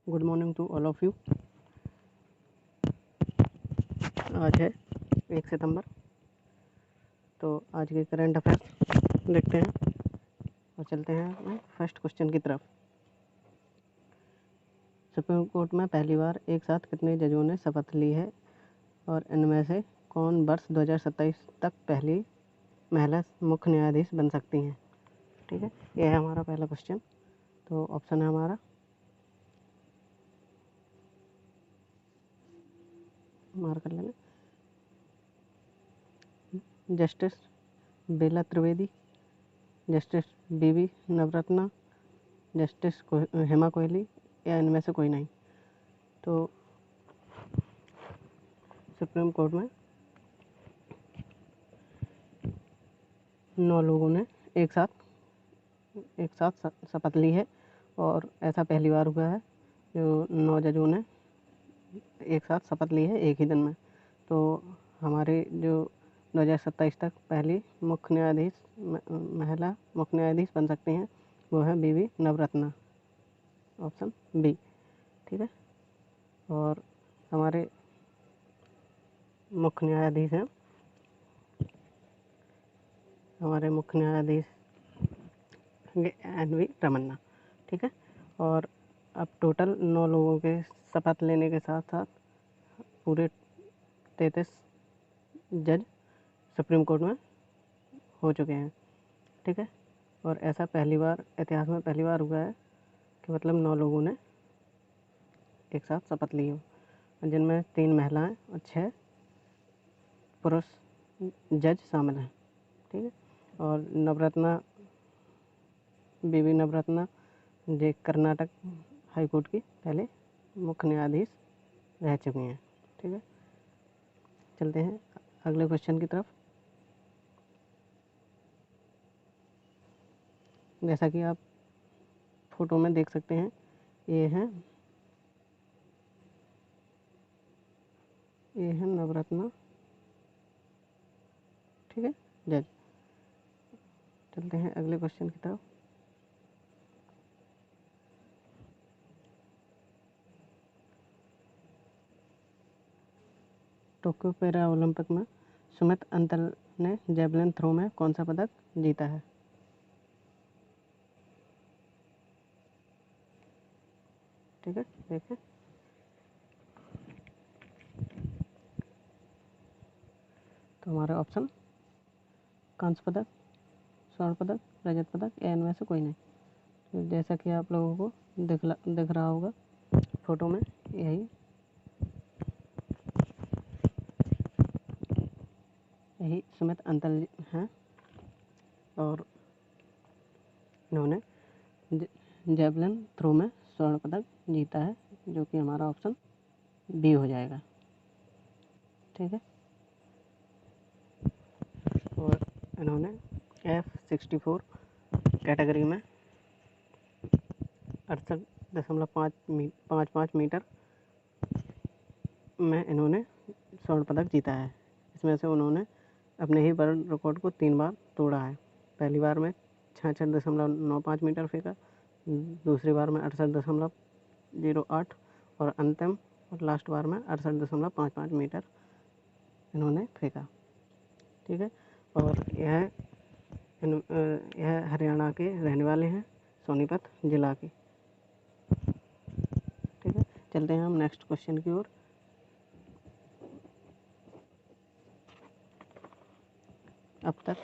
Good morning to all of you. आज है 1 सितंबर। तो आज के करंट अफेयर्स देखते हैं और चलते हैं अपने फर्स्ट क्वेश्चन की तरफ। सुप्रीम कोर्ट में पहली बार एक साथ कितने जजों ने शपथ ली है और इनमें से कौन वर्ष 2027 तक पहली महिला मुख्य न्यायाधीश बन सकती हैं? ठीक है, यह है हमारा पहला क्वेश्चन। तो ऑप्शन है हमारा मार्क कर लेना। जस्टिस बेला त्रिवेदी, जस्टिस बीवी नवरत्ना, जस्टिस हेमा कोहली या इनमें से कोई नहीं। तो सुप्रीम कोर्ट में 9 लोगों ने एक साथ शपथ ली है और ऐसा पहली बार हुआ है जो 9 जजों ने एक साथ शपथ ली है एक ही दिन में। तो हमारे जो 2027 तक पहली मुख्य न्यायाधीश महिला मुख्य न्यायाधीश बन सकती हैं वो है बीवी नवरत्ना, ऑप्शन बी। ठीक है, और हमारे मुख्य न्यायाधीश हैं NV रमन्ना। ठीक है, और अब टोटल 9 लोगों के शपथ लेने के साथ साथ पूरे 33 जज सुप्रीम कोर्ट में हो चुके हैं। ठीक है, और ऐसा इतिहास में पहली बार हुआ है कि मतलब 9 लोगों ने एक साथ शपथ ली हो, जिनमें 3 महिलाएं और 6 पुरुष जज शामिल हैं। ठीक है, और बीवी नवरत्ना जो कर्नाटक हाई कोर्ट की पहले मुख्य न्यायाधीश रह चुकी हैं। ठीक है, चलते हैं अगले क्वेश्चन की तरफ। जैसा कि आप फोटो में देख सकते हैं, ये है नवरत्ना। ठीक है जज। चलते हैं अगले क्वेश्चन की तरफ। टोक्यो पैरा ओलंपिक में सुमित अंतल ने जेवलिन थ्रो में कौन सा पदक जीता है? ठीक है, देखें। तो हमारे ऑप्शन कांस्य पदक, स्वर्ण पदक, रजत पदक या इनमें से कोई नहीं। तो जैसा कि आप लोगों को दिख रहा होगा फोटो में, यही सुमित अंतल हैं और इन्होंने जेवलिन थ्रो में स्वर्ण पदक जीता है, जो कि हमारा ऑप्शन बी हो जाएगा। ठीक है, और इन्होंने F64 कैटेगरी में 68.55 मीटर में इन्होंने स्वर्ण पदक जीता है। इसमें से उन्होंने अपने ही वर्ल्ड रिकॉर्ड को 3 बार तोड़ा है। पहली बार में 66.95 मीटर फेंका, दूसरी बार में 68.08 और अंतिम और लास्ट बार में 68.55 मीटर इन्होंने फेंका। ठीक है, और यह हरियाणा के रहने वाले हैं, सोनीपत जिला के। ठीक है, चलते हैं हम नेक्स्ट क्वेश्चन की ओर। अब तक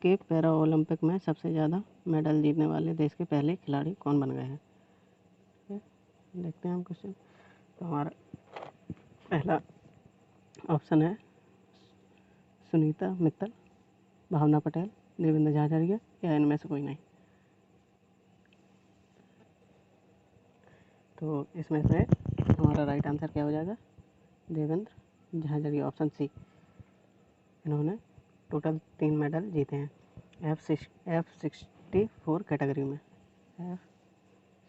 के पैरा ओलंपिक में सबसे ज़्यादा मेडल जीतने वाले देश के पहले खिलाड़ी कौन बन गए हैं? देखते हैं हम क्वेश्चन। तो हमारा पहला ऑप्शन है सुनीता मित्तल, भावना पटेल, देवेंद्र झाझड़िया या इनमें से कोई नहीं। तो इसमें से हमारा राइट आंसर क्या हो जाएगा? Devendra Jhajharia, option C. इन्होंने टोटल 3 मेडल जीते हैं F64 कैटेगरी में।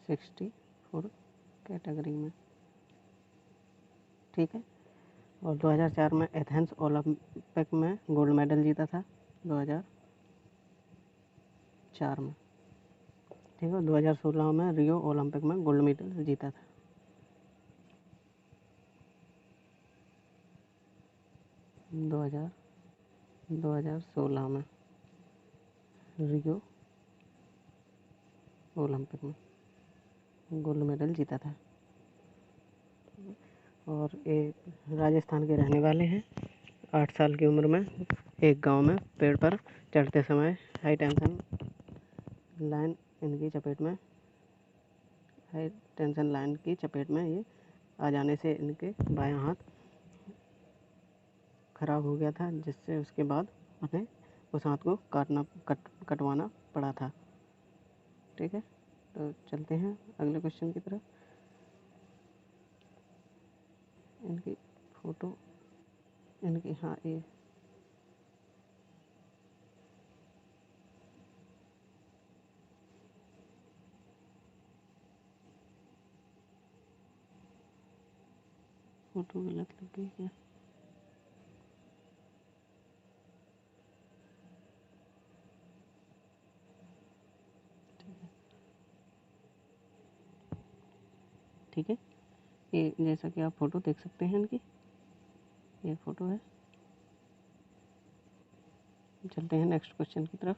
F64 कैटेगरी में। ठीक है, और 2004 में एथेंस ओलंपिक में गोल्ड मेडल जीता था, 2004 में। ठीक है। 2016 में रियो ओलंपिक में गोल्ड मेडल जीता था। दो हजार 16 में रियो ओलंपिक में गोल्ड मेडल जीता था। और ये राजस्थान के रहने वाले हैं। 8 साल की उम्र में एक गांव में पेड़ पर चढ़ते समय हाई टेंशन लाइन की चपेट में ये आ जाने से इनके बायां हाथ खराब हो गया था, जिससे उसके बाद उन्हें उस हाथ को कटवाना पड़ा था। ठीक है, तो चलते हैं अगले क्वेश्चन की तरफ। इनकी फोटो ये फोटो गलत लग गई क्या? ठीक है, ये जैसा कि आप फोटो देख सकते हैं इनकी, ये फोटो है। चलते हैं नेक्स्ट क्वेश्चन की तरफ।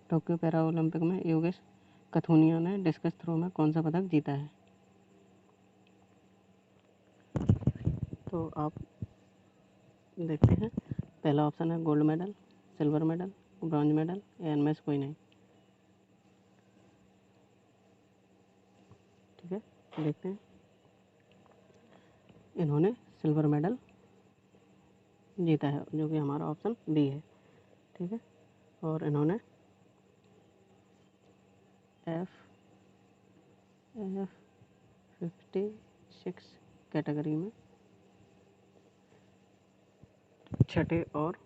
टोक्यो पैरा ओलंपिक में योगेश कथुनिया ने डिस्कस थ्रो में कौन सा पदक जीता है? तो आप देखते हैं, पहला ऑप्शन है gold medal, silver medal, bronze medal या इनमें से कोई नहीं। ठीक है, देखते हैं। इन्होंने सिल्वर मेडल जीता है, जो कि हमारा ऑप्शन बी है। ठीक है, और इन्होंने F56 कैटेगरी में छठे और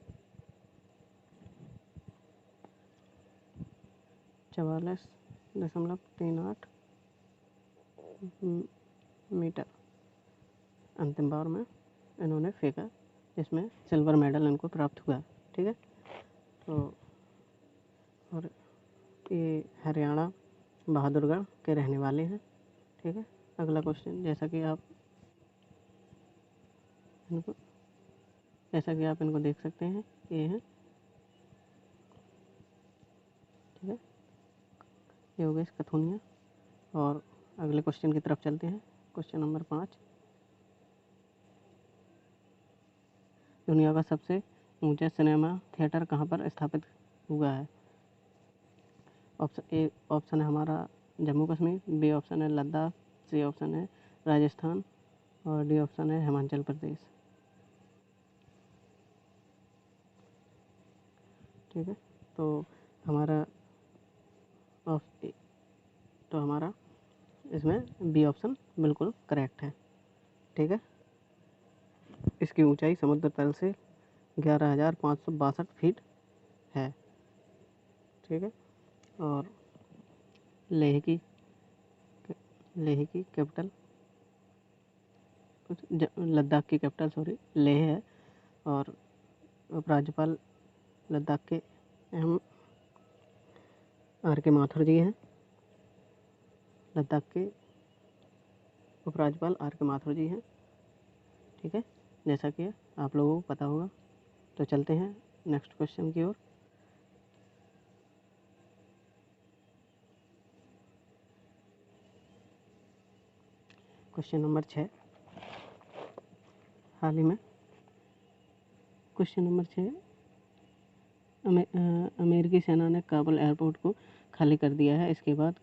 44.38 मीटर अंतिम बार में इन्होंने फेंका, जिसमें सिल्वर मेडल इनको प्राप्त हुआ। ठीक है, तो और ये हरियाणा बहादुरगढ़ के रहने वाले हैं। ठीक है, अगला क्वेश्चन, जैसा कि आप इनको देख सकते हैं, ये हैं। ठीक है, योगेश कथुनिया। और अगले क्वेश्चन की तरफ चलते हैं। क्वेश्चन नंबर 5, दुनिया का सबसे ऊंचा सिनेमा थिएटर कहाँ पर स्थापित हुआ है? ऑप्शन ए ऑप्शन है हमारा जम्मू कश्मीर, बी ऑप्शन है लद्दाख, सी ऑप्शन है राजस्थान और डी ऑप्शन है हिमाचल प्रदेश। ठीक है, तो हमारा इसमें बी ऑप्शन बिल्कुल करेक्ट है। ठीक है, इसकी ऊंचाई समुद्र तल से 11,562 फीट है। ठीक है, और लेह की कैपिटल लद्दाख की कैपिटल लेह है। और उपराज्यपाल लद्दाख के अहम आर के माथुर जी हैं। लद्दाख के उपराज्यपाल आर के माथुर जी हैं। ठीक है, जैसा कि आप लोगों को पता होगा। तो चलते हैं नेक्स्ट क्वेश्चन की ओर। क्वेश्चन नंबर 6, हाल ही में क्वेश्चन नंबर 6, अमेरिकी सेना ने काबुल एयरपोर्ट को खाली कर दिया है, इसके बाद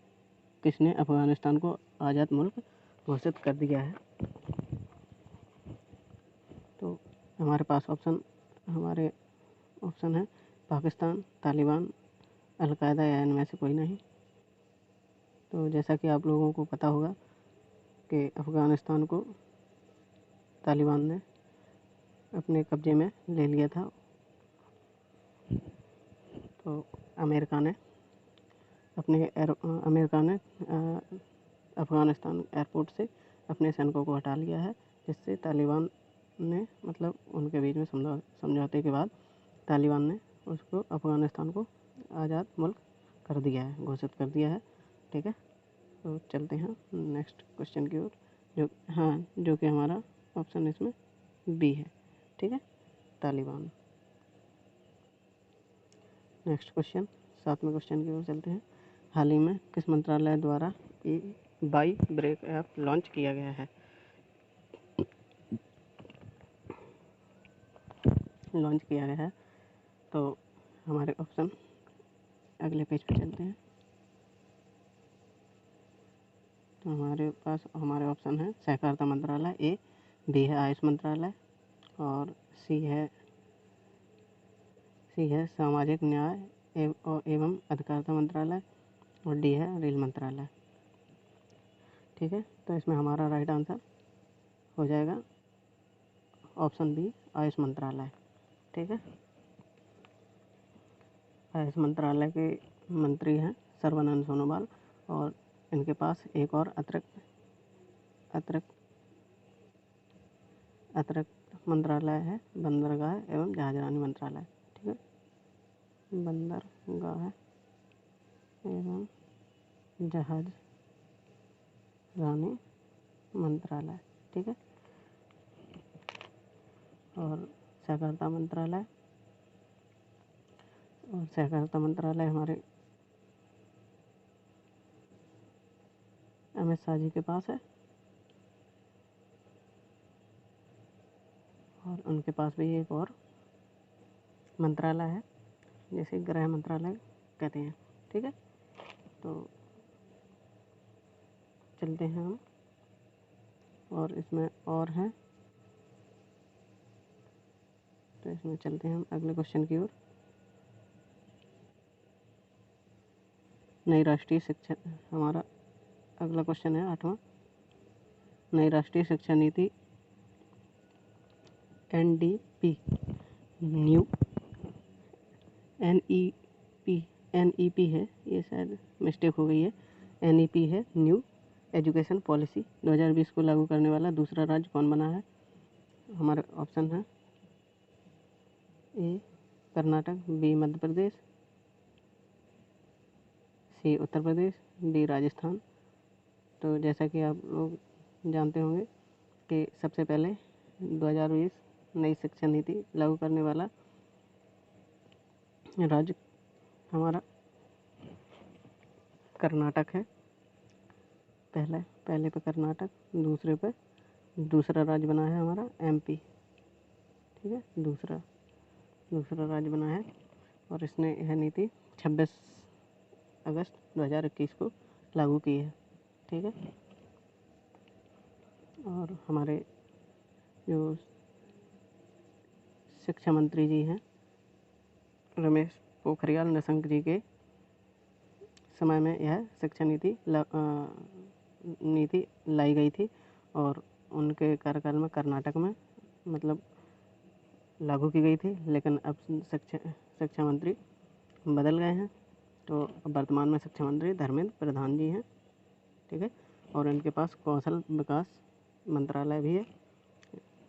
किसने अफगानिस्तान को आज़ाद मुल्क घोषित कर दिया है? तो हमारे ऑप्शन है पाकिस्तान, तालिबान, अलकायदा या इनमें से कोई नहीं। तो जैसा कि आप लोगों को पता होगा कि अफ़गानिस्तान को तालिबान ने अपने कब्जे में ले लिया था। तो अमेरिका ने अफ़गानिस्तान एयरपोर्ट से अपने सैनिकों को हटा लिया है, जिससे तालिबान ने उनके बीच में समझौते के बाद तालिबान ने उसको अफ़गानिस्तान को आज़ाद मुल्क कर दिया है, घोषित कर दिया है। ठीक है, तो चलते हैं नेक्स्ट क्वेश्चन की ओर, जो कि हमारा ऑप्शन इसमें बी है। ठीक है, तालिबान। नेक्स्ट क्वेश्चन, 7वें क्वेश्चन की ओर चलते हैं। हाल ही में किस मंत्रालय द्वारा बाई ब्रेक ऐप लॉन्च किया गया है? लॉन्च किया गया है, तो हमारे ऑप्शन अगले पेज पे चलते हैं। तो हमारे ऑप्शन है सहकारिता मंत्रालय ए, बी है आयुष मंत्रालय, और सी है सामाजिक न्याय एवं अधिकारिता मंत्रालय, और डी है रेल मंत्रालय। ठीक है, तो इसमें हमारा राइट आंसर हो जाएगा ऑप्शन बी, आयुष मंत्रालय। ठीक है, आयुष मंत्रालय के मंत्री हैं सर्बानंद सोनोवाल, और इनके पास एक और अतिरिक्त मंत्रालय है बंदरगाह एवं जहाजरानी मंत्रालय। ठीक है, बंदरगाह एवं जहाजरानी मंत्रालय। ठीक है, और सहकारिता मंत्रालय हमारे अमित शाह जी के पास है, और उनके पास भी एक और मंत्रालय है जैसे गृह मंत्रालय कहते हैं। ठीक है, तो चलते हैं हम, और इसमें और है, तो इसमें चलते हैं हम अगले क्वेश्चन की ओर। नई राष्ट्रीय शिक्षा, हमारा अगला क्वेश्चन है 8वां। नई राष्ट्रीय शिक्षा नीति NDP न्यू NEP है, ये शायद मिस्टेक हो गई है। NEP है न्यू एजुकेशन पॉलिसी 2020 को लागू करने वाला दूसरा राज्य कौन बना है? हमारे ऑप्शन है ए कर्नाटक, बी मध्य प्रदेश, सी उत्तर प्रदेश, डी राजस्थान। तो जैसा कि आप लोग जानते होंगे कि सबसे पहले 2020 नई शिक्षा नीति लागू करने वाला राज्य हमारा कर्नाटक है। पहले पे कर्नाटक, दूसरा राज्य बना है हमारा MP। ठीक है, दूसरा राज्य बना है, और इसने यह नीति 26 अगस्त 2021 को लागू की है। ठीक है, और हमारे जो शिक्षा मंत्री जी हैं रमेश पोखरियाल निशंक जी के समय में यह शिक्षा नीति लाई गई थी, और उनके कार्यकाल में कर्नाटक में मतलब लागू की गई थी, लेकिन अब शिक्षा मंत्री बदल गए हैं, तो वर्तमान में शिक्षा मंत्री धर्मेंद्र प्रधान जी हैं। ठीक है, और इनके पास कौशल विकास मंत्रालय भी है।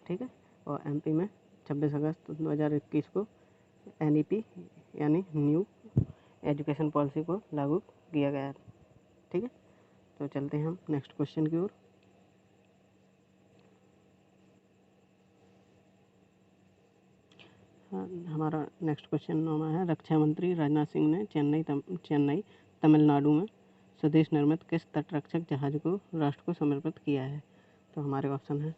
ठीक है, और MP में 26 अगस्त 2021 को NEP यानी न्यू एजुकेशन पॉलिसी को लागू किया गया है। ठीक है, तो चलते हैं हम नेक्स्ट क्वेश्चन की ओर। हमारा नेक्स्ट क्वेश्चन 9वां है। रक्षा मंत्री राजनाथ सिंह ने चेन्नई तमिलनाडु में स्वदेश निर्मित किस तटरक्षक जहाज को राष्ट्र को समर्पित किया है? तो हमारे ऑप्शन है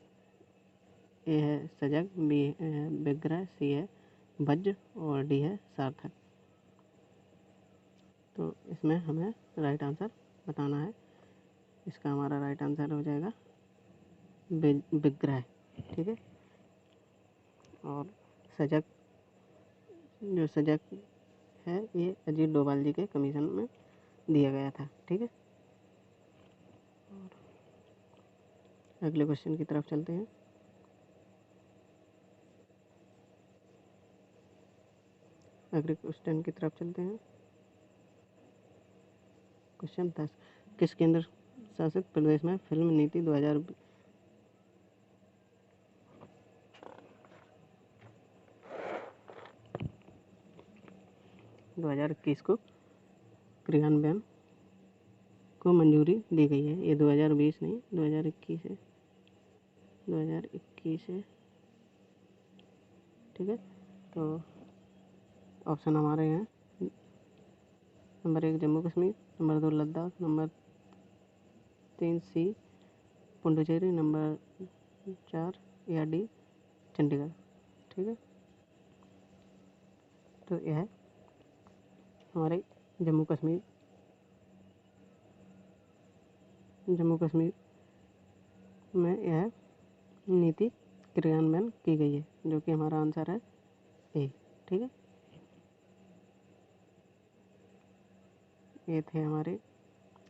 ए है सजग, बी है विग्रह, सी है वज्र, और डी है सार्थक। तो इसमें हमें राइट आंसर बताना है। इसका हमारा राइट आंसर हो जाएगा विग्रह। ठीक है, और सजग है ये अजीत डोभाल जी के कमीशन में दिया गया था। ठीक है, अगले क्वेश्चन की तरफ चलते हैं। क्वेश्चन 10, किस केंद्र शासित प्रदेश में फिल्म नीति 2020 2021 को क्रियान्वयन को मंजूरी दी गई है। ये 2020 नहीं, 2021 है, 2021 है। ठीक है, तो ऑप्शन हमारे हैं number 1 Jammu Kashmir, number 2 Ladakh, number 3 सी पुडुचेरी, नंबर 4 या डी चंडीगढ़। ठीक है, तो यह है हमारे जम्मू कश्मीर में यह नीति क्रियान्वयन की गई है, जो कि हमारा आंसर है ए। ठीक है, ये थे हमारे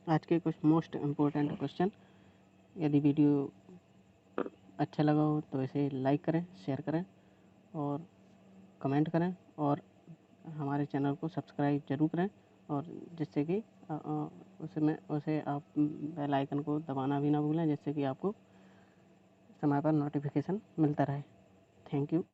आज के कुछ मोस्ट इम्पोर्टेंट क्वेश्चन। यदि वीडियो अच्छा लगा हो तो इसे लाइक करें, शेयर करें और कमेंट करें, और हमारे चैनल को सब्सक्राइब जरूर करें, और जिससे कि उसे आप बेल आइकन को दबाना भी ना भूलें, जिससे कि आपको समय पर नोटिफिकेशन मिलता रहे। Thank you.